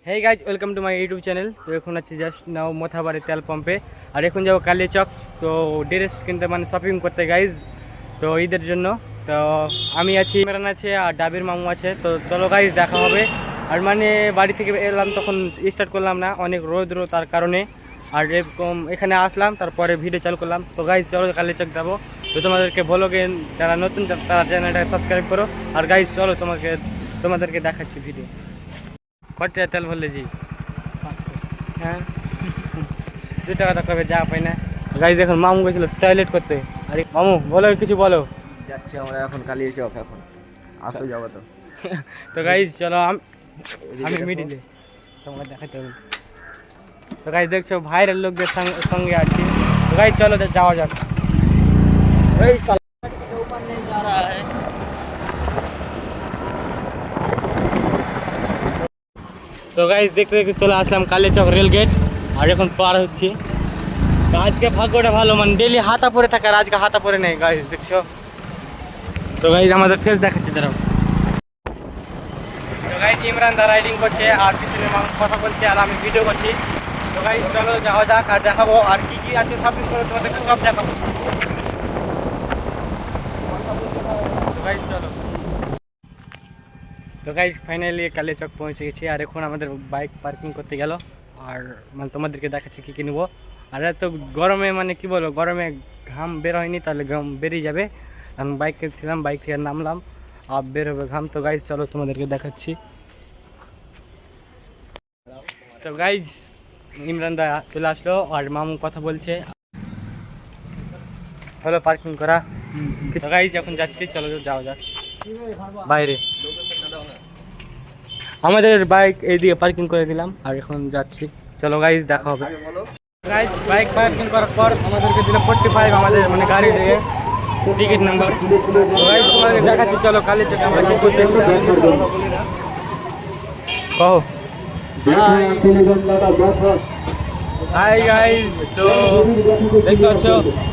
Hey guys, welcome to my YouTube channel. তো এখন আছি জাস্ট নাও মোথাবাড়ি তেল পাম্পে, আর এখন যাবো কালিয়াচক। তো ড্রেস কিনতে মানে শপিং করতে গাইজ, তো ঈদের জন্য। তো আমি আছি, ইমরান আছে, আর ডাবির মামু আছে। তো চলো গাইজ, দেখা হবে। আর মানে বাড়ি থেকে এলাম তখন স্টার্ট করলাম না, অনেক রোদ্র তার কারণে। আর এরকম এখানে আসলাম, তারপরে ভিডিও চালু করলাম। তো গাইজ চলো কালিয়াচক যাবো। তো তোমাদেরকে বলো গে, যারা নতুন তারা চ্যানেলটা সাবস্ক্রাইব করো। আর গাইজ চলো তোমাদেরকে দেখাচ্ছি ভিডিও। কত তেল ভরলেছি? হ্যাঁ, 2 টাকা তো কবে যা পাই না। গাইজ এখন মামু গেছিল টয়লেট করতে। আরে মামু বলো, কিছু বলো। যাচ্ছি আমরা এখন কালিয়াচক। এখন আসো যাবো তো। তো গাইজ চলো, আমি মিডিলে তোমাকে দেখাতে হবে। তো গাইজ দেখছো ভাইরাল লোকদের সঙ্গে আছি। তো গাইজ চলো যাওয়া যাক। এই তো গাইজ দেখতে দেখতে চলে আসলাম কালিয়াচক রেল গেট, আর এখন পার হচ্ছি। তো আজকে ভাগ্যটা ভালো, মানে ডেলি হাতা পরে থাকে, আর আজকে হাতা পরে নেই গাইজ, দেখছো। তো গাইজ আমাদের ফেস দেখাচ্ছি দাঁড়াও। তো গাইজ ইমরান দা রাইডিং করছে, আর পিছনে কথা বলছে, আর আমি ভিডিও করছি। তো গাইজ চলো যাওয়া যাক, আর দেখাবো আর কি কি আছে সব কিছু করে তোমাদেরকে সব দেখাবো। তো গাইজ চলো। তো গাইজ ফাইনালি কালিয়াচক পৌঁছে গেছি, আর এখন আমাদের বাইক পার্কিং করতে গেল। আর মানে তোমাদেরকে দেখাচ্ছি কী কী নেবো। আর এত গরমে মানে কি বলো, গরমে ঘাম বের হয়নি, তাহলে ঘাম বেরিয়ে যাবে। আমি বাইকে ছিলাম, বাইক থেকে নামলাম, আর বের হবে ঘাম। তো গাইজ চলো তোমাদেরকে দেখাচ্ছি। তো গাইজ ইমরান দা চলে আসলো, আর মামু কথা বলছে, হলো পার্কিং করা। তো গাইজ এখন যাচ্ছি, চলো যাওয়া যাক বাইরে। আমাদের বাইক এইদিকে পার্কিং করে দিলাম, আর এখন যাচ্ছি। চলো গাইজ দেখা হবে। গাইজ বাইক পার্কিং করার পর আমাদেরকে দিল 45 আমাদের মানে গাড়ি দিয়ে টিকিট নাম্বার। গাইজ তোমাকে দেখাচ্ছি, চলো কালিয়াচক আমরা কি করতে কहो। হাই গাইজ, তো দেখতে পাচ্ছ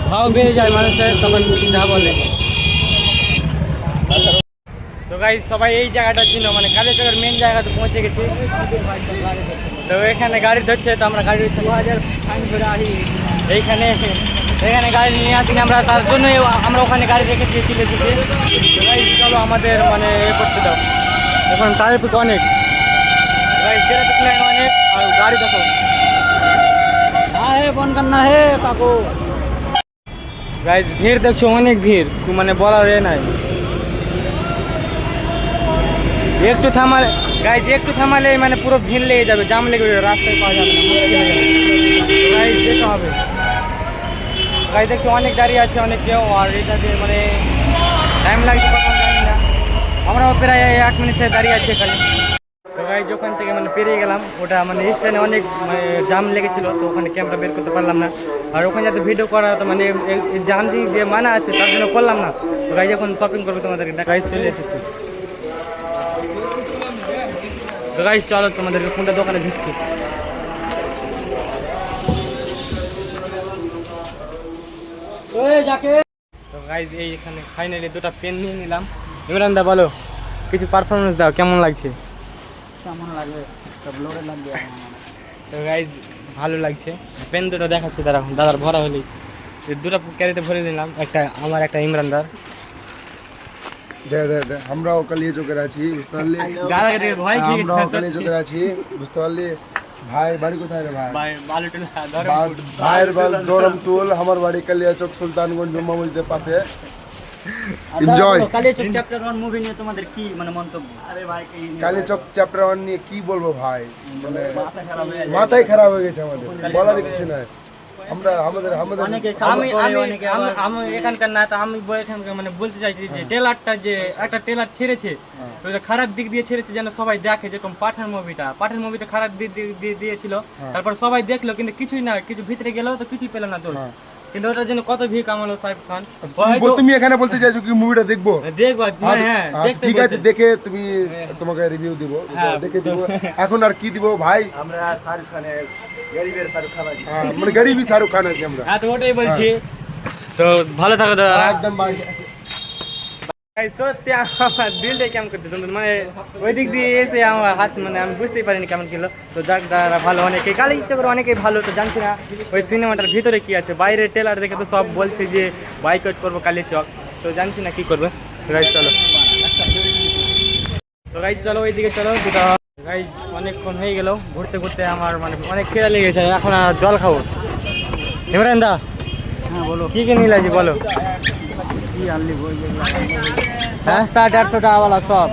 ভাও বেড়ে যায় মানুষের, তখন যা বলে। তো গাইজ সবাই এই জায়গাটা ছিল, মানে কালিয়াচকের মেন জায়গাতে পৌঁছে গেছি। তো এখানে গাড়ি ধরছে, তো আমরা গাড়ি ধরছি 2000 ফাইন করে আসি। এখানে গাড়ি নিয়ে আসি আমরা, তার জন্য আমরা ওখানে গাড়ি রেখে দিয়ে চলে এসেছি। তো গাইজ চলো আমাদের মানে করতে দাও। এখন ট্রাফিক অনেক গাইজ, ট্রাফিক লাইন অনেক, আর গাড়ি দেখো। হ্যাঁ হে বন কান্না হে কাকু। গাইজ ভিড় দেখছো, অনেক ভিড়, মানে বলার এ নাই। একটু থামালে গাইজ, একটু থামালে মানে পুরো ভিড় লেগে যাবে, জাম লেগে যাবে, রাস্তায় পাওয়া যাবে না, মুশকিল হয়ে যাবে। গাইজ যেতে হবে। গাইজ দেখছি অনেক গাড়ি আছে, অনেক কেউ, আর এটা দিয়ে মানে টাইম লাগছে কখন জানি না। আমরাও প্রায় 1 মিনিট থেকে দাঁড়িয়ে আছি এখানে। তো গাইজ ওখান থেকে মানে পেরিয়ে গেলাম, ওটা মানে স্ট্যান্ডে অনেক মানে জাম লেগেছিলো, তো ওখানে ক্যামেরা বের করতে পারলাম না। আর ওখানে যাতে ভিডিও করা তো মানে জাম দিয়ে যে মানা আছে, তার জন্য করলাম না। তো গাইজ এখন শপিং করবো তোমাদেরকে, গাইজ চলে এসেছি। তো গাইজ চলো তোমাদেরকে কোনটা দোকানে ঢুকছি। তো গাইজ এইখানে ফাইনালি 2টা পেন নিয়ে নিলাম। ইমরান দা বলো, কিছু পারফরমেন্স দাও, কেমন লাগছে? কেমন লাগবে? ব্লগে লাগবে। তো গাইজ ভালো লাগছে। পেন 2টা দেখাচ্ছি, দাদার ভরা হলেই 2টা ক্যারিতে ভরে নিলাম, একটা আমার, একটা ইমরান দার। দে আমরাও কালিয়াচকের আছি, বুঝতে পারলি? আমরাও কালিয়াচকের আছি, বুঝতে পারলি? ভাই বাড়ি কোথায় রে ভাই? ভাইয়ের গরম টুল, আমার বাড়ি কালিয়াচক, সুলতানগঞ্জ জম্মা মসজিদের পাশে। এনজয়। কালিয়াচক চ্যাপ্টার 1 মুভি নিয়ে তোমাদের কি মানে মন্তব্য? আরে ভাই কালিয়াচক চ্যাপ্টার 1 নিয়ে কি বলবো ভাই, মানে মাথায় খারাপ হয়ে গেছে আমাদের, বলার কিছু নাই। আমরা আমাদের আমি এখানকার না, তো আমি এখানকার মানে বলতে চাইছি যে ট্রেলারটা, যে একটা ট্রেলার ছেড়েছে, তো এটা খারাপ দিক দিয়ে ছেড়েছে যেন সবাই দেখে, যেরকম পাঠান মুভিটা খারাপ দিক দিয়ে দিয়েছিল, তারপর সবাই দেখলো, কিন্তু কিছুই না, কিছু ভিতরে গেলেও তো কিছুই পেল না দোষ। কিন্তু ওটার জন্য কত ভিড় কামালো সাইফ খান। তুমি এখানে বলতে চাইছো কি মুভিটা দেখবো? দেখবো, হ্যাঁ ঠিক আছে, দেখে তুমি তোমাকে রিভিউ দিব, দেখে দিব। এখন আর কি দিব ভাই, আমরা শাহরুখ খানের গরিবের শাহরুখ খান আছি, মানে গরিবই শাহরুখ খান আছি আমরা। হ্যাঁ, তো ওটাই বলছি। তো ভালো থাকো দাদা। একদম ভাই। সত্যি আমার দিলটা কেমন করতে সুন্দর, মানে ওই দিক দিয়ে এসে আমার হাত, মানে আমি বুঝতেই পারিনি কেমন ছিল। তো যাক দাদা ভালো, অনেকে কালীচকের অনেকেই ভালো, তো জানছি না ওই সিনেমাটার ভিতরে কি আছে। বাইরে ট্রেলার দেখে তো সব বলছে যে বয়কট করবো কালীচক, তো জানছি না কি করবে। গাইজ চলো, তো গাইজ চলো ওইদিকে চলো। দুটা গাইজ অনেকক্ষণ হয়ে গেল ঘুরতে ঘুরতে, আমার মানে অনেক খেলা লেগেছে, এখন আর জল খাবো। ইমরান দা, হ্যাঁ বলো, কি কি নিলে আছি বলো। কি আনলি বই, সস্তা 150 টাকাওয়ালা সব।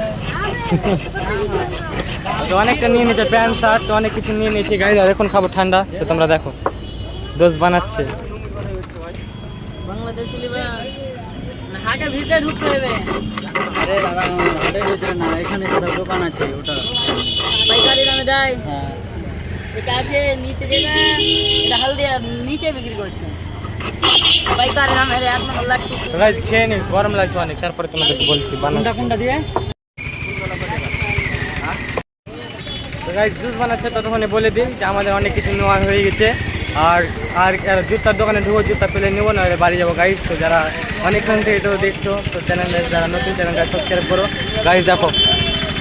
তো অনেকটা নিয়ে নিয়েছে, প্যান্ট শার্ট তো অনেক কিছু নিয়ে নিয়েছি গাইজ। আর এখন খাবো ঠান্ডা, তো তোমরা দেখো দোষ বানাচ্ছে। হাটের ভিতরে ঢুকতে হবে। আরে দাদা, হাটের ভিতরে না, এখানে একটা দোকান আছে, ওটা পাইকারি দামে দেয়। হ্যাঁ, এটা আছে নিচে দেবে, এটা হালদিয়া নিচে বিক্রি করছে পাইকারি দামে। 1 নম্বর লাগছে। তো গাইজ খেয়ে নি, গরম লাগছে অনেক, তারপরে তোমাদেরকে বলছি বানাচ্ছি। কোনটা দিবে? তো গাইজ জুস বানাচ্ছে, ততক্ষণে বলে দিই যে আমাদের অনেক কিছু নেওয়া হয়ে গেছে। আর আর জুতার দোকানে ঢুকো, জুতা পেলে নেবো, না বাড়ি যাবো গাইজ। তো যারা অনেকক্ষণ থেকে তো দেখছো, তো চ্যানেলে যারা নতুন চ্যানেলটা সাবস্ক্রাইব করো গাইজ। দেখো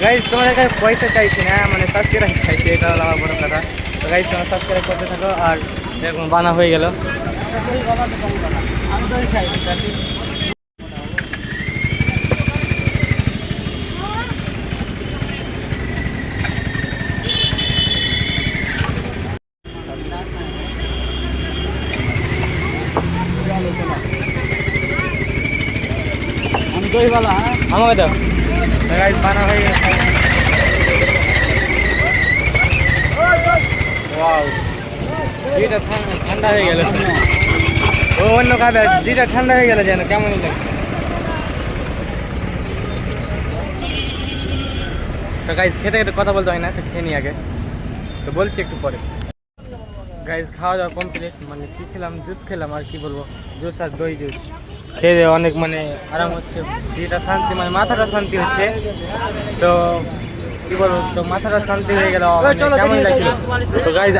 গাইজ, তোমাদের কাছে পয়সা চাইছি না, মানে সাবস্ক্রাইব চাইছি, এটা হলো আমার বড় কথা। তো গাইজ তোমরা সাবস্ক্রাইব করতে থাকো। আর এরকম বানা হয়ে গেল। আমি দইওয়ালা। হ্যাঁ, আমাকে দাও। গাইজ বানা হয়ে গেছে। ওয়াও, যেটা ঠান্ডা হয়ে গেল। ও অন্য খাবে, যেটা ঠান্ডা হয়ে গেল যেন কেমনই লাগছে। তো গাইজ খেতে খেতে কথা বলতে হয় না, তো খেয়ে নি আগে, তো বলছি একটু পরে। গাইজ খাওয়া দাওয়া কমপ্লিট, মানে কী খেলাম, জুস খেলাম, আর কি বলবো, জুস আর দই জুস খেয়ে অনেক মানে আরাম হচ্ছে, যেটা শান্তি, মানে মাথাটা শান্তি হচ্ছে। তো কি বলবো, তো মাথাটা শান্তি হয়ে গেল, কেমন লাগছিল। তো গাইজ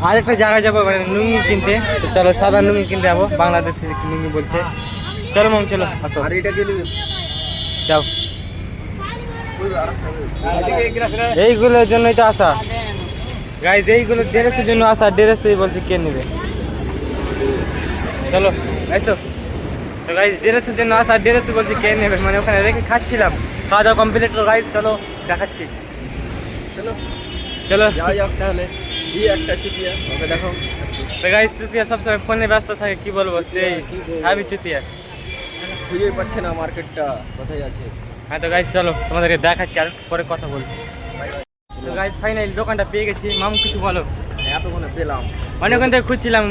আরেকটা জায়গায় যাবো, মানে লুঙ্গি কিনতে। তো চলো সাদা লুঙ্গি কিনতে যাবো, বাংলাদেশি লুঙ্গি বলছে। চলো মাম চলো, আসো। আর এটা কি নিবি? যাও, এইগুলোর জন্যই তো আসা গাইজ, এইগুলো ড্রেসের জন্য আসা, ড্রেসই বলছে কে নেবে। চলো আইসো। তো গাইজ ড্রেসের জন্য আসা, ড্রেসই বলছে কে নেবে, মানে ওখানে রেখে খাচ্ছিলাম, খাওয়া দাওয়া কমপ্লিট। তো গাইজ চলো দেখাচ্ছি, চলো চলো যাওয়া যাক তাহলে। এই একটা চুটিয়া, ওকে দেখো। তো গাইজ চুতিয়া সবসময় ফোনে ব্যস্ত থাকে, কি বলবো, সেই আমি চুতিয়া খুঁজে পাচ্ছে না মার্কেটটা কোথায় আছে। হ্যাঁ, তো গাইজ চলো তোমাদেরকে দেখাচ্ছি, আর পরে কথা বলছি। তো গাইজ ফাইনালি দোকানটা পেয়ে গেছি। মাম কিছু বলো। এতক্ষণে পেলাম, অনেকক্ষণ থেকে খুঁজছিলাম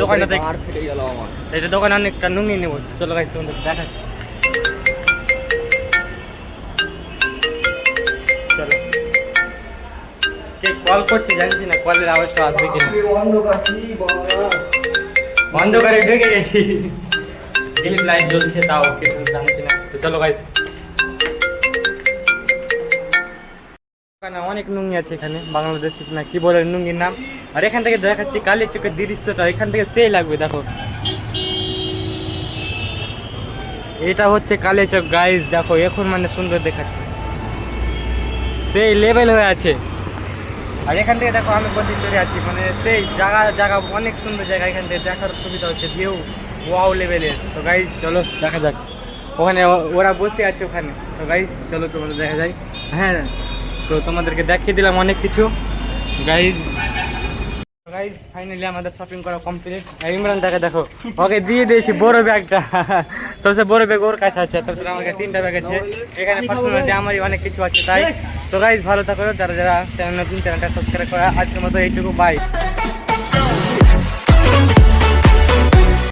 দোকানটাতে, আর ফেটে গেল আমার। এটা দোকানে অনেকটা নুঙ্গি নেবো। চলো গাইজ তোমাদের দেখাচ্ছি, চলো। কে কল করছে জানছি না, কলের আওয়াজটা আসবে কিনা। অন্ধকারে ঢুকে গেছি, ডিপ লাইট জ্বলছে তাও কিছু জানছি না। তো চলো গাইজ, অনেক নুঙ্গি আছে এখানে, বাংলাদেশি না কি বলে নুঙ্গির নাম। আর এখান থেকে দেখাচ্ছি কালীচকের দৃশ্যটা, এখান থেকে সেই লাগবে। দেখো এটা হচ্ছে কালীচক গাইজ, দেখো এখন মানে সুন্দর দেখাচ্ছে, সেই লেভেল হয়ে আছে। আর এখান থেকে দেখো আমি কোথায় চলে আছি, মানে সেই জায়গা অনেক সুন্দর জায়গা, এখান থেকে দেখার সুবিধা হচ্ছে, ভিউ ওয়াও লেভেলের। তো গাইজ চলো দেখা যাক, ওখানে ওরা বসে আছে ওখানে। তো গাইজ চলো তোমাদের দেখা যায়। হ্যাঁ, তো তোমাদেরকে দেখিয়ে দিলাম অনেক কিছু গাইজ। গাইজ ফাইনালি আমাদের শপিং করা কমপ্লিট। ইমরান তাকে দেখো, ওকে দিয়ে দিয়েছি বড় ব্যাগটা, সবচেয়ে বড় ব্যাগ ওর কাছে আছে, তারপরে আমার কাছে 3টা ব্যাগ আছে। এখানে পার্সোনালি আমারই অনেক কিছু আছে তাই। তো গাইজ ভালো থাকো, যারা যারা চ্যানেল নতুন, চ্যানেলটা সাবস্ক্রাইব করা। আজকের মতো এইটুকু, বাই।